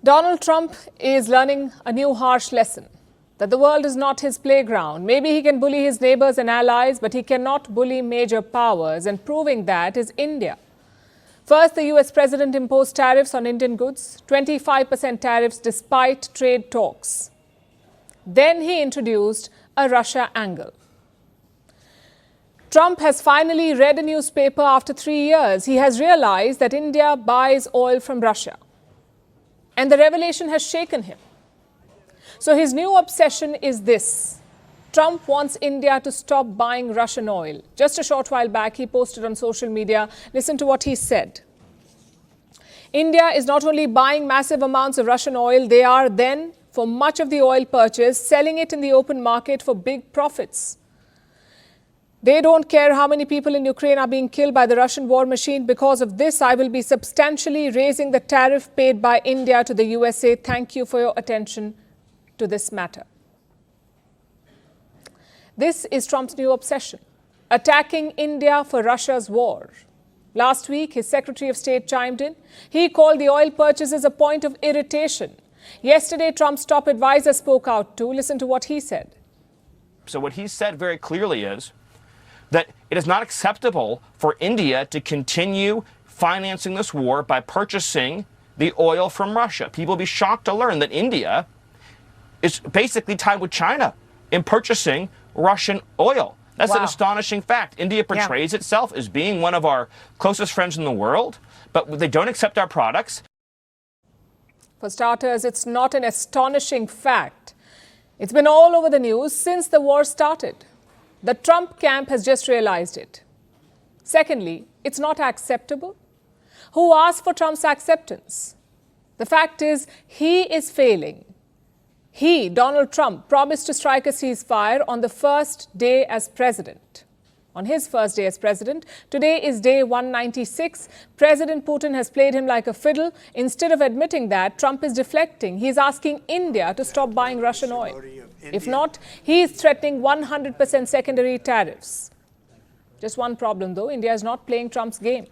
Donald Trump is learning a new harsh lesson, that the world is not his playground. Maybe he can bully his neighbors and allies, but he cannot bully major powers, and proving that is India. First, the US president imposed tariffs on Indian goods, 25% tariffs despite trade talks. Then he introduced a Russia angle. Trump has finally read a newspaper after 3 years. He has realized that India buys oil from Russia. And the revelation has shaken him. So his new obsession is this. Trump wants India to stop buying Russian oil. Just a short while back, he posted on social media. Listen to what he said. India is not only buying massive amounts of Russian oil, they are then, for much of the oil purchase, selling it in the open market for big profits. They don't care how many people in Ukraine are being killed by the Russian war machine. Because of this, I will be substantially raising the tariff paid by India to the USA. Thank you for your attention to this matter. This is Trump's new obsession, attacking India for Russia's war. Last week, his Secretary of State chimed in. He called the oil purchases a point of irritation. Yesterday, Trump's top advisor spoke out too. Listen to what he said. So what he said very clearly is that it is not acceptable for India to continue financing this war by purchasing the oil from Russia. People will be shocked to learn that India is basically tied with China in purchasing Russian oil. That's an astonishing fact. India portrays itself as being one of our closest friends in the world, but they don't accept our products. For starters, it's not an astonishing fact. It's been all over the news since the war started. The Trump camp has just realized it. Secondly, it's not acceptable. Who asked for Trump's acceptance? The fact is, he is failing. He, Donald Trump, promised to strike a ceasefire on the first day as president. On his first day as president, today is day 196. President Putin has played him like a fiddle. Instead of admitting that, Trump is deflecting. He's asking India to stop buying Russian oil. If not, he is threatening 100% secondary tariffs. Just one problem, though. India is not playing Trump's game.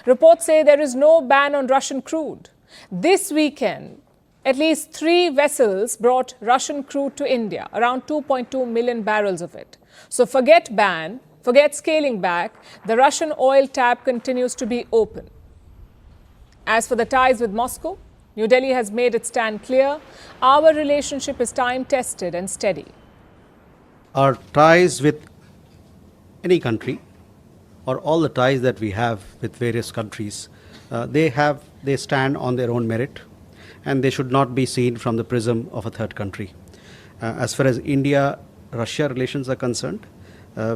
Reports say there is no ban on Russian crude. This weekend, at least 3 vessels brought Russian crude to India, around 2.2 million barrels of it. So forget ban, forget scaling back. The Russian oil tap continues to be open. As for the ties with Moscow, New Delhi has made its stand clear. Our relationship is time-tested and steady. Our ties with any country, or all the ties that we have with various countries, they stand on their own merit, and they should not be seen from the prism of a third country. As far as India-Russia relations are concerned,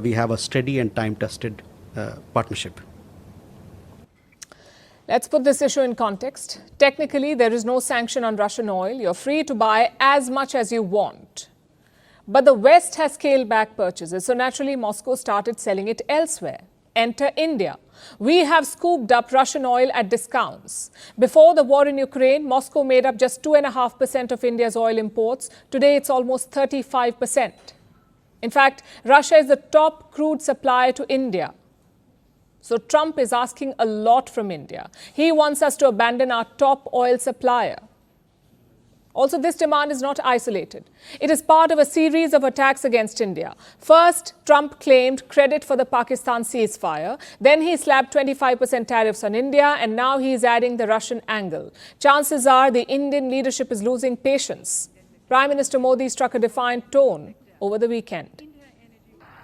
we have a steady and time-tested partnership. Let's put this issue in context. Technically, there is no sanction on Russian oil. You're free to buy as much as you want. But the West has scaled back purchases, so naturally Moscow started selling it elsewhere. Enter India. We have scooped up Russian oil at discounts. Before the war in Ukraine, Moscow made up just 2.5% of India's oil imports. Today, it's almost 35%. In fact, Russia is the top crude supplier to India. So Trump is asking a lot from India. He wants us to abandon our top oil supplier. Also, this demand is not isolated. It is part of a series of attacks against India. First, Trump claimed credit for the Pakistan ceasefire. Then he slapped 25% tariffs on India, and now he is adding the Russian angle. Chances are the Indian leadership is losing patience. Prime Minister Modi struck a defiant tone over the weekend.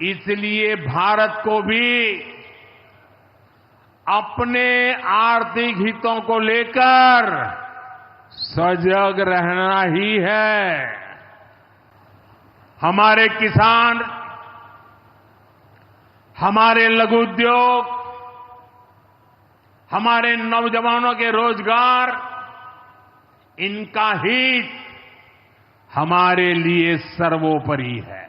इसलिए भारत को भी अपने आर्थिक हितों को लेकर सजग रहना ही है। हमारे किसान, हमारे लघु उद्योग, हमारे नौजवानों के रोजगार, इनका हित हमारे लिए सर्वोपरि है।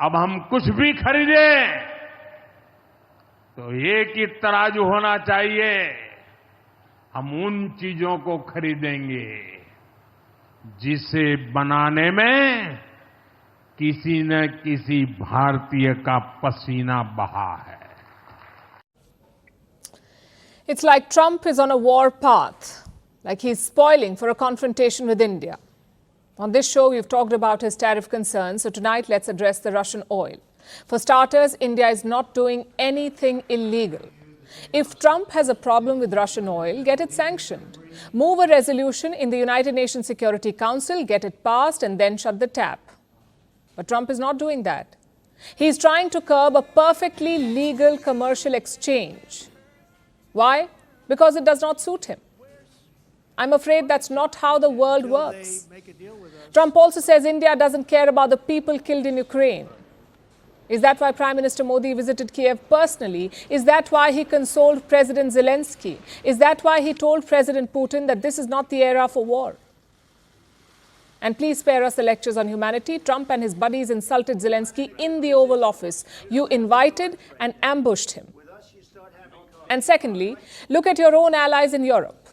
अब हम कुछ भी खरीदें तो एक ही तराजू होना चाहिए। हम उन चीजों को खरीदेंगे जिसे बनाने में किसी न किसी भारतीय का पसीना बहा है। It's like Trump is on a war path. like he's spoiling for a confrontation with India. On this show, we've talked about his tariff concerns, so tonight let's address the Russian oil. For starters, India is not doing anything illegal. If Trump has a problem with Russian oil, get it sanctioned. Move a resolution in the United Nations Security Council, get it passed, and then shut the tap. But Trump is not doing that. He's trying to curb a perfectly legal commercial exchange. Why? Because it does not suit him. I'm afraid that's not how the world works. Trump also says India doesn't care about the people killed in Ukraine. Is that why Prime Minister Modi visited Kiev personally? Is that why he consoled President Zelensky? Is that why he told President Putin that this is not the era for war? And please spare us the lectures on humanity. Trump and his buddies insulted Zelensky in the Oval Office. You invited and ambushed him. And secondly, look at your own allies in Europe.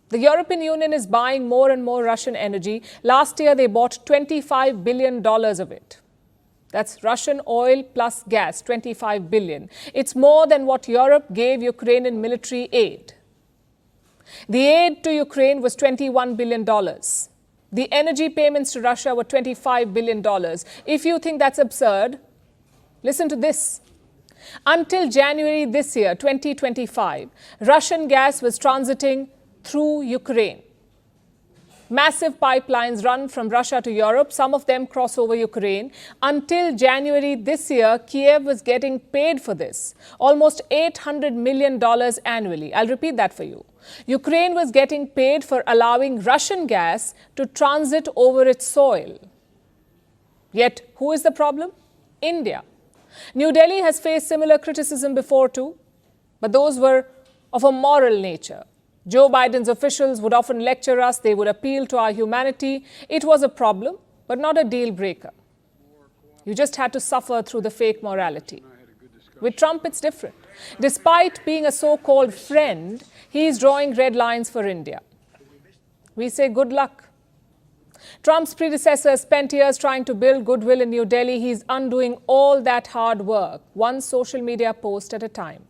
The European Union is buying more and more Russian energy. Last year, they bought $25 billion of it. That's Russian oil plus gas, 25 billion. It's more than what Europe gave Ukrainian military aid. The aid to Ukraine was $21 billion. The energy payments to Russia were $25 billion. If you think that's absurd, listen to this. Until January this year, 2025, Russian gas was transiting through Ukraine. Massive pipelines run from Russia to Europe. Some of them cross over Ukraine. Until January this year, Kiev was getting paid for this. Almost $800 million annually. I'll repeat that for you. Ukraine was getting paid for allowing Russian gas to transit over its soil. Yet, who is the problem? India. New Delhi has faced similar criticism before too, but those were of a moral nature. Joe Biden's officials would often lecture us, they would appeal to our humanity. It was a problem, but not a deal breaker. You just had to suffer through the fake morality. With Trump, it's different. Despite being a so-called friend, he is drawing red lines for India. We say good luck. Trump's predecessor spent years trying to build goodwill in New Delhi. He's undoing all that hard work, one social media post at a time.